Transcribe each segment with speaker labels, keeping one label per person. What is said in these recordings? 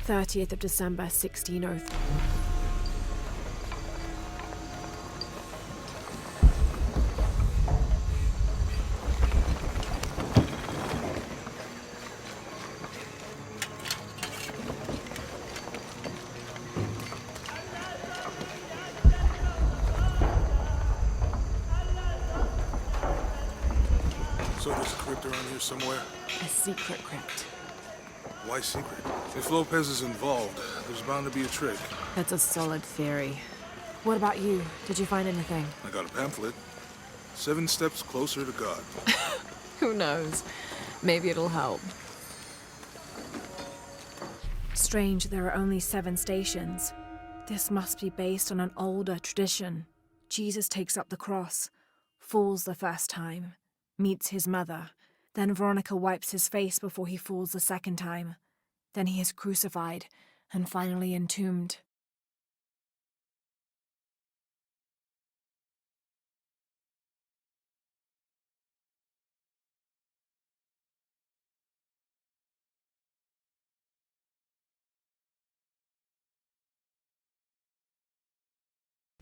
Speaker 1: 30th of December, 1603.
Speaker 2: So there's a crypt around here somewhere?
Speaker 1: A secret crypt.
Speaker 2: Why secret? If Lopez is involved, there's bound to be a trick.
Speaker 1: That's a solid theory. What about you? Did you find anything?
Speaker 2: I got a pamphlet. 7 steps closer to God.
Speaker 1: Who knows? Maybe it'll help. Strange, there are only 7 stations. This must be based on an older tradition. Jesus takes up the cross, falls the first time, meets his mother. Then Veronica wipes his face before he falls the second time. Then he is crucified and finally entombed.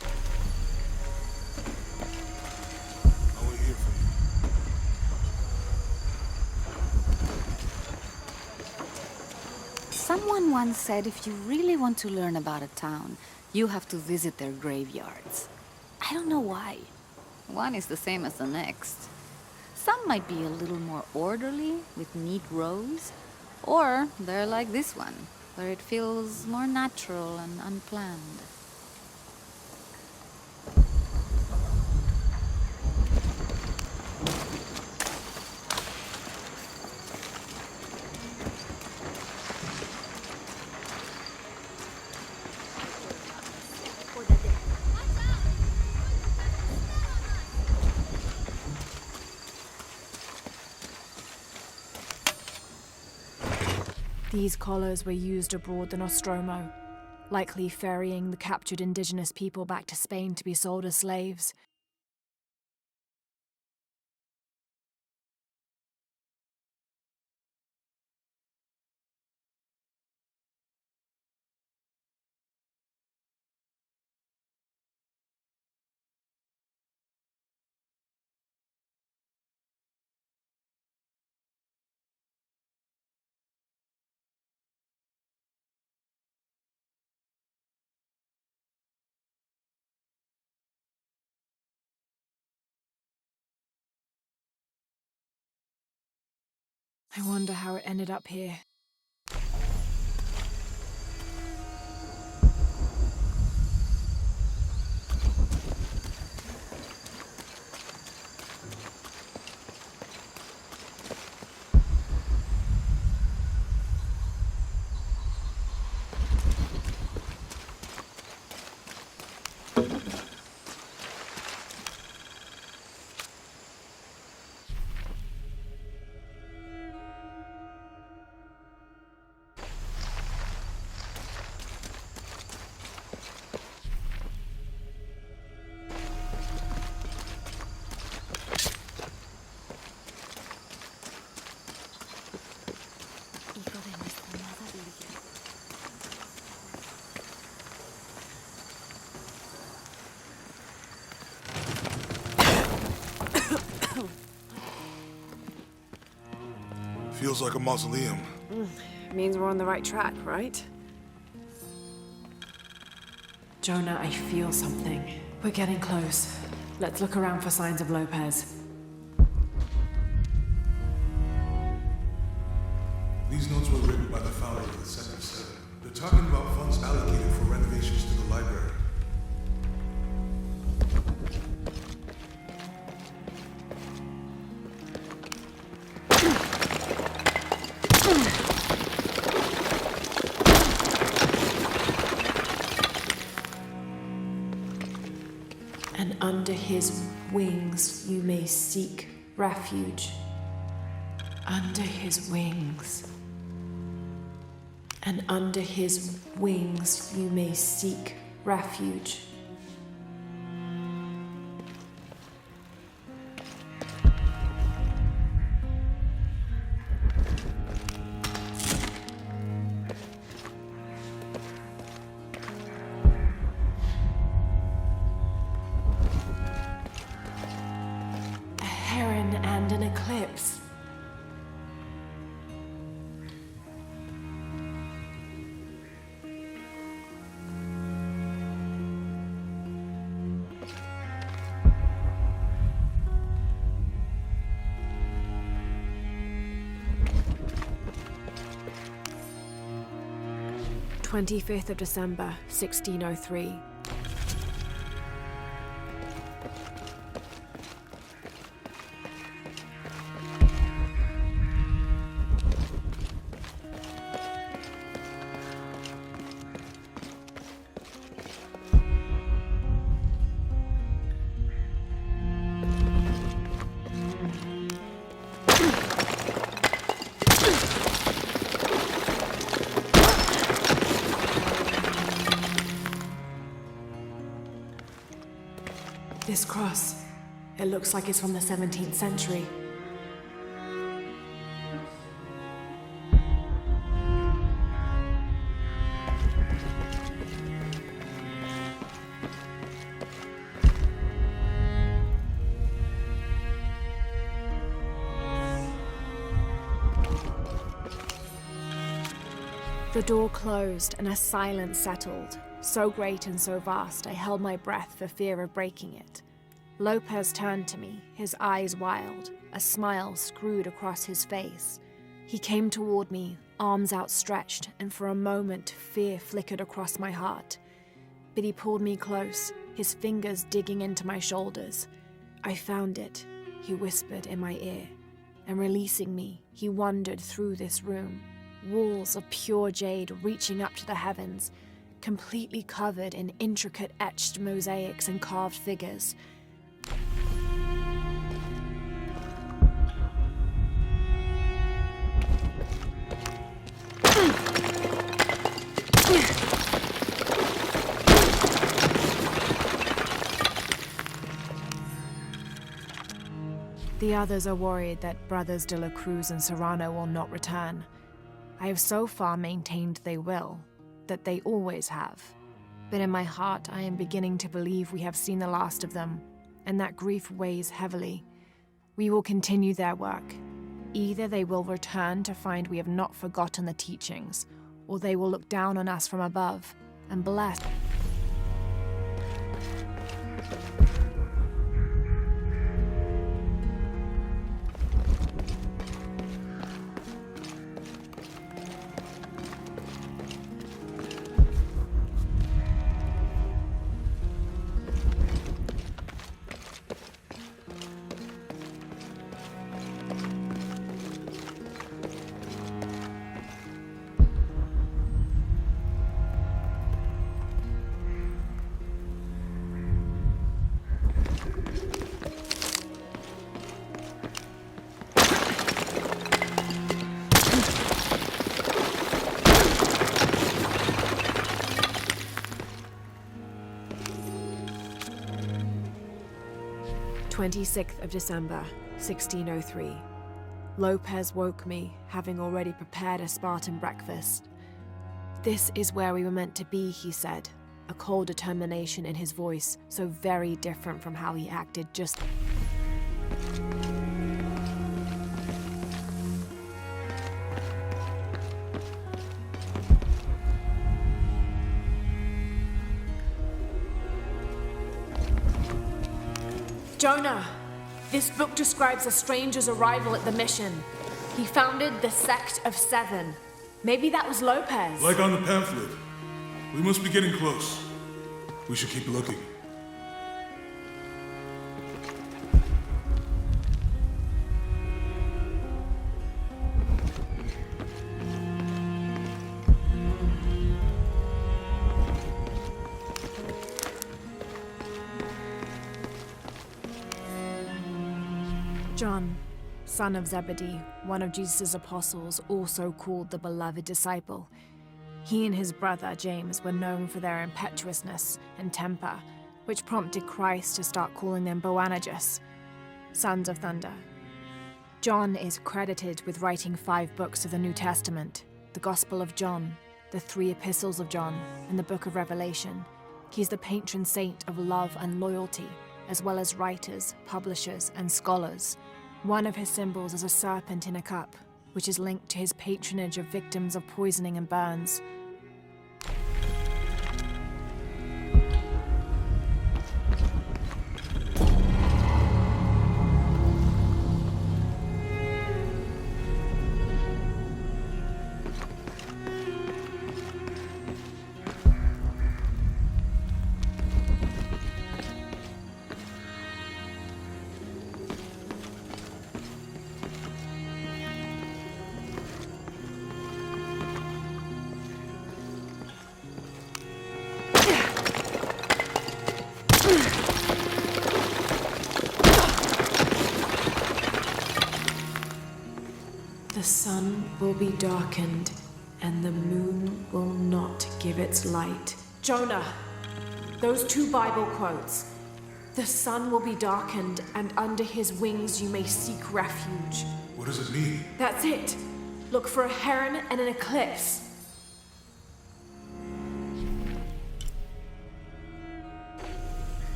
Speaker 2: I want to hear from you.
Speaker 3: Someone once said if you really want to learn about a town, you have to visit their graveyards. I don't know why. One is the same as the next. Some might be a little more orderly, with neat rows, or they're like this one, where it feels more natural and unplanned.
Speaker 1: These collars were used aboard the Nostromo, likely ferrying the captured indigenous people back to Spain to be sold as slaves. I wonder how it ended up here.
Speaker 2: Feels like a mausoleum.
Speaker 1: Means we're on the right track, right? Jonah, I feel something. We're getting close. Let's look around for signs of Lopez.
Speaker 2: These notes were written by the founder of the Sector 7. They're talking about funds allocated for renovations to the library.
Speaker 1: And under his wings you may seek refuge. Under his wings. And under his wings you may seek refuge. Terran and an eclipse. "25th of December, 1603. This cross, it looks like it's from the 17th century. The door closed and a silence settled, so great and so vast I held my breath for fear of breaking it. Lopez turned to me, his eyes wild, a smile screwed across his face. He came toward me, arms outstretched, and for a moment fear flickered across my heart. But he pulled me close, his fingers digging into my shoulders. "I found it," he whispered in my ear, and releasing me, he wandered through this room. Walls of pure jade reaching up to the heavens, completely covered in intricate etched mosaics and carved figures. The others are worried that Brothers de la Cruz and Serrano will not return. I have so far maintained they will, that they always have. But in my heart I am beginning to believe we have seen the last of them, and that grief weighs heavily. We will continue their work. Either they will return to find we have not forgotten the teachings, or they will look down on us from above and bless. "26th of December, 1603. Lopez woke me, having already prepared a Spartan breakfast. "This is where we were meant to be," he said, a cold determination in his voice, so very different from how he acted just... "Jonah, this book describes a stranger's arrival at the mission. He founded the Sect of Seven. Maybe that was Lopez."
Speaker 2: Like on the pamphlet. We must be getting close. We should keep looking.
Speaker 1: John, son of Zebedee, one of Jesus' apostles, also called the beloved disciple. He and his brother James were known for their impetuousness and temper, which prompted Christ to start calling them Boanerges, sons of thunder. John is credited with writing 5 books of the New Testament, the Gospel of John, the 3 epistles of John, and the Book of Revelation. He's the patron saint of love and loyalty, as well as writers, publishers, and scholars. One of his symbols is a serpent in a cup, which is linked to his patronage of victims of poisoning and burns.
Speaker 4: The sun will be darkened, and the moon will not give its light. Jonah, those 2 Bible quotes. The sun will be darkened, and under his wings you may seek refuge.
Speaker 2: What does it mean?
Speaker 4: That's it. Look for a heron and an eclipse.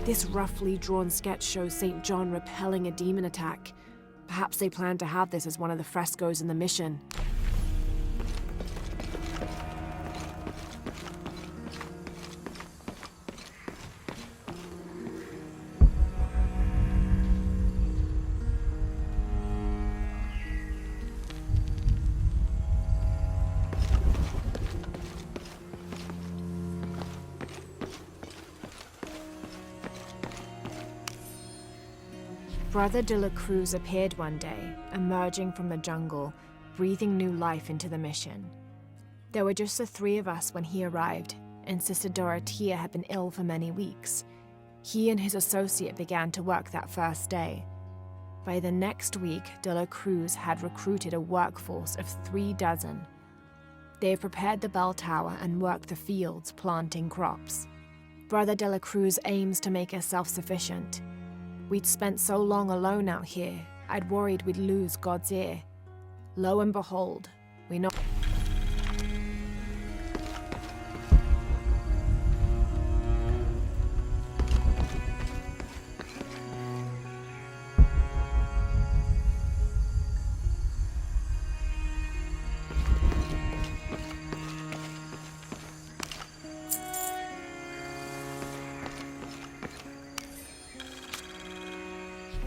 Speaker 1: This roughly drawn sketch shows St. John repelling a demon attack. Perhaps they plan to have this as one of the frescoes in the mission. Brother de la Cruz appeared one day, emerging from the jungle, breathing new life into the mission. There were just the 3 of us when he arrived, and Sister Dorothea had been ill for many weeks. He and his associate began to work that first day. By the next week, de la Cruz had recruited a workforce of 3 dozen. They have prepared the bell tower and worked the fields, planting crops. Brother de la Cruz aims to make us self-sufficient. We'd spent so long alone out here, I'd worried we'd lose God's ear. Lo and behold, we know.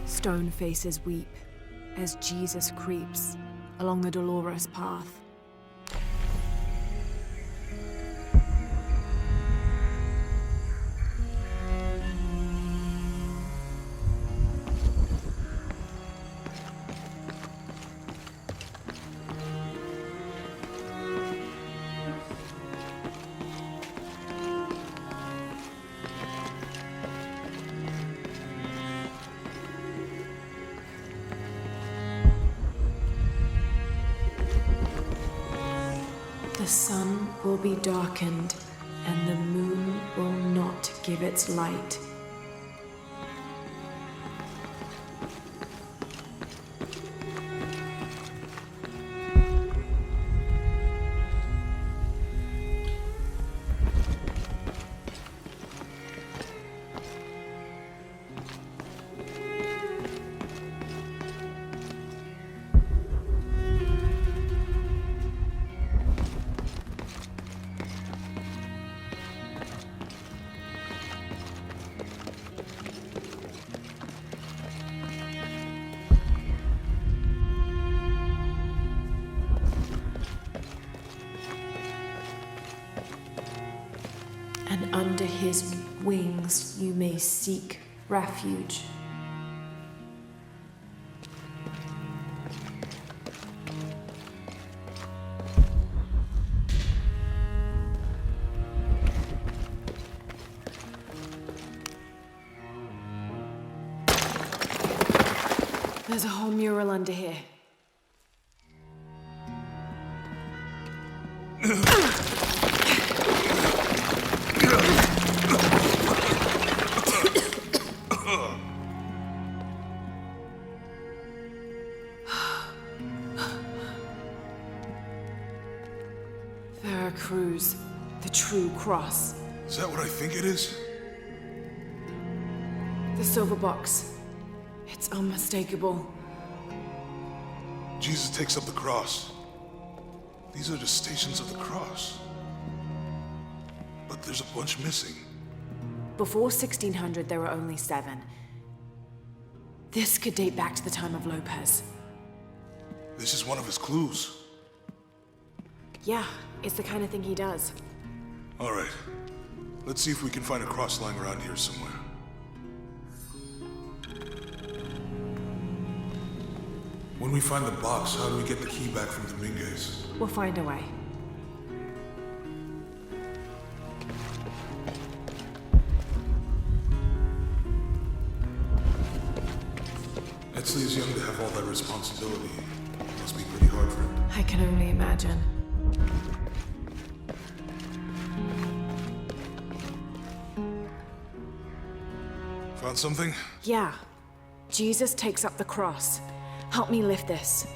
Speaker 1: Stone faces weep as Jesus creeps along the dolorous path.
Speaker 4: The sun will be darkened, and the moon will not give its light. And under his wings you may seek refuge. There's a whole mural under here. Veracruz, the true cross.
Speaker 2: Is that what I think it is?
Speaker 4: The silver box. It's unmistakable.
Speaker 2: Jesus takes up the cross. These are the stations of the cross. But there's a bunch missing.
Speaker 4: Before 1600, there were only 7. This could date back to the time of Lopez.
Speaker 2: This is one of his clues.
Speaker 4: Yeah, it's the kind of thing he does.
Speaker 2: All right. Let's see if we can find a cross lying around here somewhere. When we find the box, how do we get the key back from Dominguez?
Speaker 4: We'll find a way.
Speaker 2: Etzli is young to have all that responsibility. Must be pretty hard for him.
Speaker 4: I can only imagine.
Speaker 2: Found something?
Speaker 4: Yeah. Jesus takes up the cross. Help me lift this.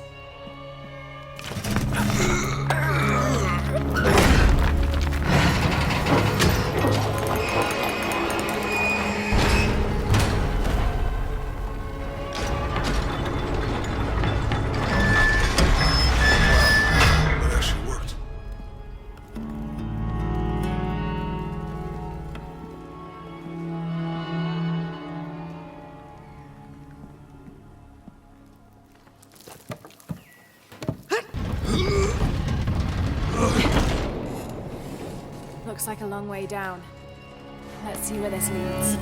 Speaker 2: That actually worked.
Speaker 1: Looks like a long way down. Let's see where this leads.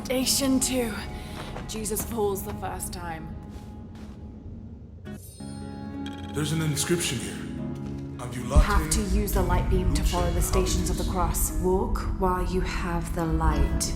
Speaker 1: Station 2. Jesus falls the first time.
Speaker 2: There's an inscription here.
Speaker 4: Have to use the light beam to follow the stations of the cross. Walk while you have the light.